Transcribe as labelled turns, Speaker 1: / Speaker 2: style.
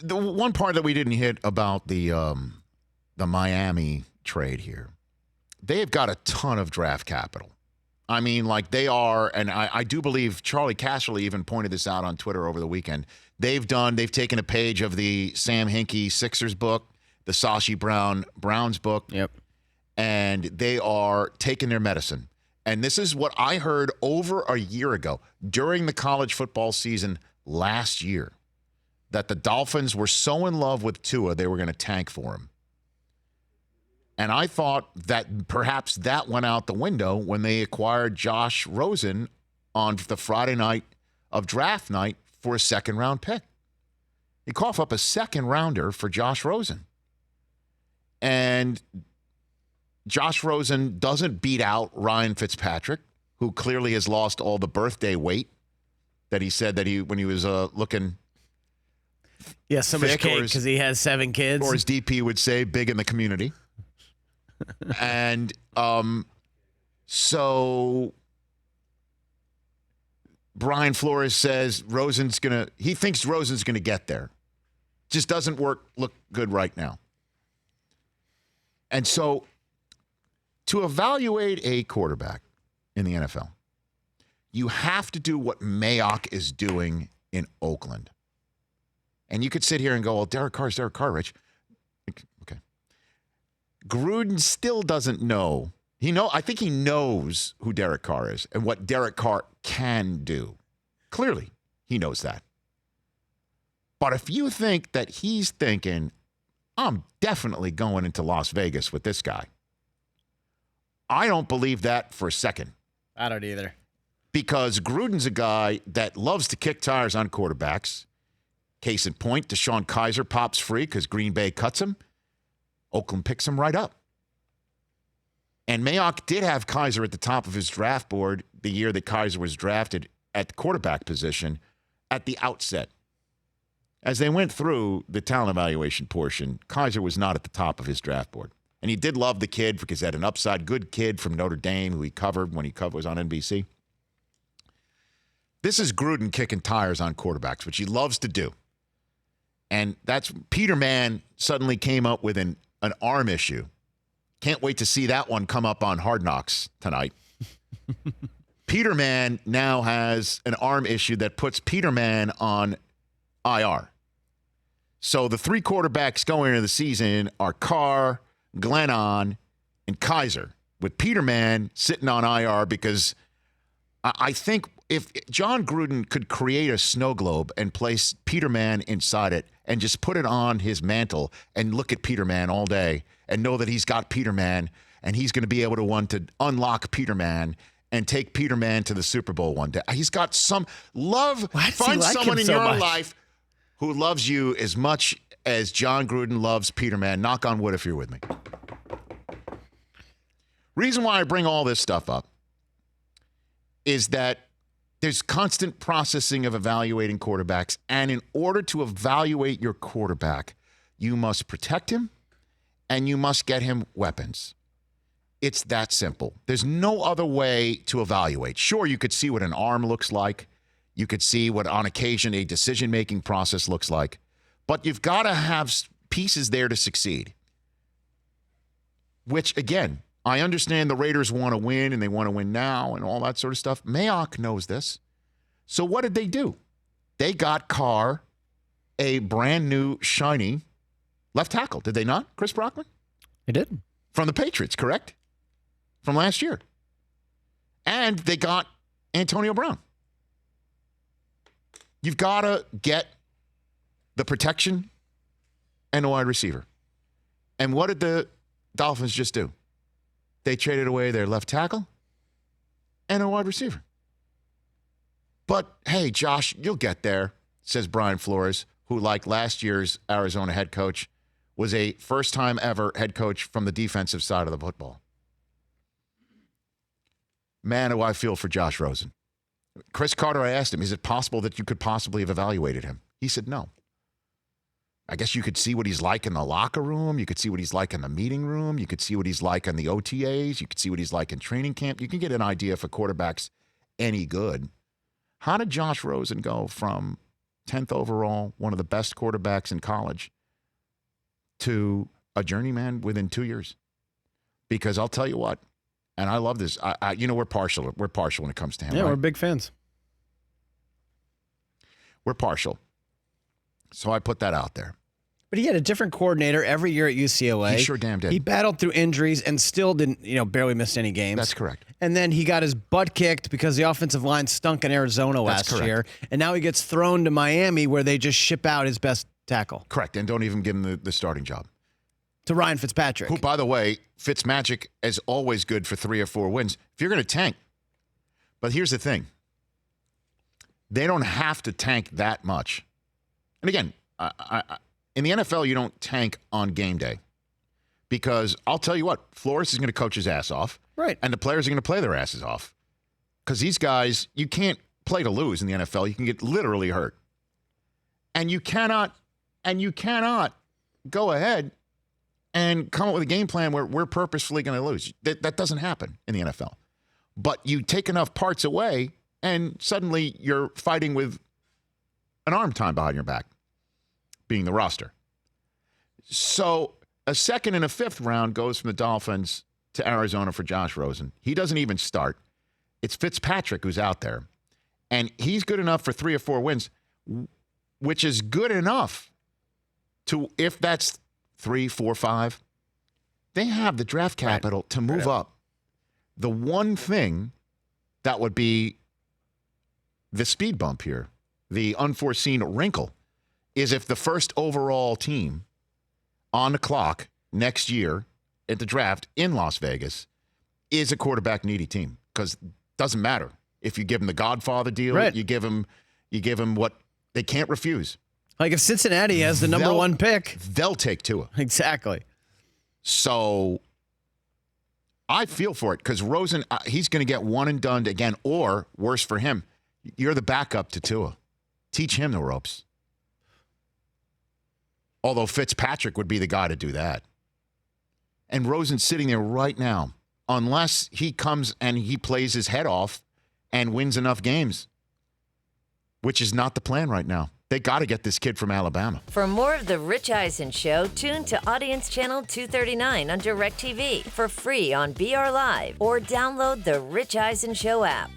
Speaker 1: The one part that we didn't hit about the Miami trade here, they have got a ton of draft capital. I mean, like they are, and I do believe Charlie Casserly even pointed this out on Twitter over the weekend. They've taken a page of the Sam Hinkie Sixers book, the Sashi Brown's book.
Speaker 2: Yep.
Speaker 1: And they are taking their medicine. And this is what I heard over a year ago during the college football season last year, that the Dolphins were so in love with Tua, they were going to tank for him. And I thought that perhaps that went out the window when they acquired Josh Rosen on the Friday night of draft night for a second-round pick. You cough up a second-rounder for Josh Rosen. And Josh Rosen doesn't beat out Ryan Fitzpatrick, who clearly has lost all the birthday weight that he said that when he was looking
Speaker 2: yeah, so much cake because he has 7 kids.
Speaker 1: Or as DP would say, big in the community. And so Brian Flores says he thinks Rosen's going to get there. Just doesn't look good right now. And so to evaluate a quarterback in the NFL, you have to do what Mayock is doing in Oakland. And you could sit here and go, well, Derek Carr's Derek Carr, Rich. Okay. Gruden still doesn't know. I think he knows who Derek Carr is and what Derek Carr can do. Clearly, he knows that. But if you think that he's thinking, I'm definitely going into Las Vegas with this guy, I don't believe that for a second.
Speaker 2: I don't either.
Speaker 1: Because Gruden's a guy that loves to kick tires on quarterbacks. Case in point, DeShone Kizer pops free because Green Bay cuts him. Oakland picks him right up. And Mayock did have Kizer at the top of his draft board the year that Kizer was drafted at the quarterback position at the outset. As they went through the talent evaluation portion, Kizer was not at the top of his draft board. And he did love the kid because he had an upside, good kid from Notre Dame who he covered when he was on NBC. This is Gruden kicking tires on quarterbacks, which he loves to do. And that's Peterman suddenly came up with an arm issue. Can't wait to see that one come up on Hard Knocks tonight. Peterman now has an arm issue that puts Peterman on IR. So the 3 quarterbacks going into the season are Carr, Glennon, and Kizer, with Peterman sitting on IR because I think if John Gruden could create a snow globe and place Peterman inside it and just put it on his mantle and look at Peterman all day and know that he's got Peterman and he's going to be able to unlock Peterman and take Peterman to the Super Bowl one day. He's got some love. Find someone in your life who loves you as much as John Gruden loves Peterman. Knock on wood if you're with me. Reason why I bring all this stuff up is that there's constant processing of evaluating quarterbacks, and in order to evaluate your quarterback, you must protect him and you must get him weapons. It's that simple. There's no other way to evaluate. Sure, you could see what an arm looks like. You could see what, on occasion, a decision-making process looks like. But you've got to have pieces there to succeed. Which, again, I understand the Raiders want to win, and they want to win now, and all that sort of stuff. Mayock knows this. So what did they do? They got Carr a brand-new, shiny left tackle. Did they not, Chris Brockman?
Speaker 2: They did.
Speaker 1: From the Patriots, correct? From last year. And they got Antonio Brown. You've got to get the protection and a wide receiver. And what did the Dolphins just do? They traded away their left tackle and a wide receiver. But, hey, Josh, you'll get there, says Brian Flores, who, like last year's Arizona head coach, was a first-time ever head coach from the defensive side of the football. Man, do I feel for Josh Rosen. Chris Carter, I asked him, is it possible that you could possibly have evaluated him? He said no. I guess you could see what he's like in the locker room. You could see what he's like in the meeting room. You could see what he's like in the OTAs. You could see what he's like in training camp. You can get an idea if a quarterback's any good. How did Josh Rosen go from 10th overall, one of the best quarterbacks in college, to a journeyman within 2 years. Because I'll tell you what, and I love this. We're partial. We're partial when it comes to him.
Speaker 2: Yeah,
Speaker 1: right?
Speaker 2: we're big fans.
Speaker 1: We're partial. So I put that out there.
Speaker 2: But he had a different coordinator every year at UCLA.
Speaker 1: He sure damn did.
Speaker 2: He battled through injuries and still didn't, barely missed any games.
Speaker 1: That's correct.
Speaker 2: And then he got his butt kicked because the offensive line stunk in Arizona last year. And now he gets thrown to Miami where they just ship out his best tackle.
Speaker 1: Correct. And don't even give him the starting job.
Speaker 2: To Ryan Fitzpatrick.
Speaker 1: Who, by the way, Fitzmagic is always good for 3 or 4 wins. If you're going to tank. But here's the thing. They don't have to tank that much. And again, in the NFL, you don't tank on game day. Because I'll tell you what, Flores is going to coach his ass off.
Speaker 2: Right.
Speaker 1: And the players are going to play their asses off. Because these guys, you can't play to lose in the NFL. You can get literally hurt. And you cannot go ahead and come up with a game plan where we're purposefully going to lose. That doesn't happen in the NFL. But you take enough parts away, and suddenly you're fighting with an arm time behind your back, being the roster. So a 2nd and a 5th round goes from the Dolphins to Arizona for Josh Rosen. He doesn't even start. It's Fitzpatrick who's out there. And he's good enough for 3 or 4 wins, which is good enough to, if that's 3, 4, 5, they have the draft capital to move up. The one thing that would be the speed bump here, the unforeseen wrinkle, is if the first overall team on the clock next year at the draft in Las Vegas is a quarterback-needy team. Because it doesn't matter. If you give them the Godfather deal,
Speaker 2: right.
Speaker 1: you give them what they can't refuse.
Speaker 2: Like if Cincinnati has the number 1 pick.
Speaker 1: They'll take Tua.
Speaker 2: Exactly.
Speaker 1: So I feel for it because Rosen, he's going to get one and done again, or worse for him, you're the backup to Tua. Teach him the ropes. Although Fitzpatrick would be the guy to do that. And Rosen's sitting there right now, unless he comes and he plays his head off and wins enough games, which is not the plan right now. They got to get this kid from Alabama.
Speaker 3: For more of The Rich Eisen Show, tune to Audience Channel 239 on DirecTV for free on BR Live or download the Rich Eisen Show app.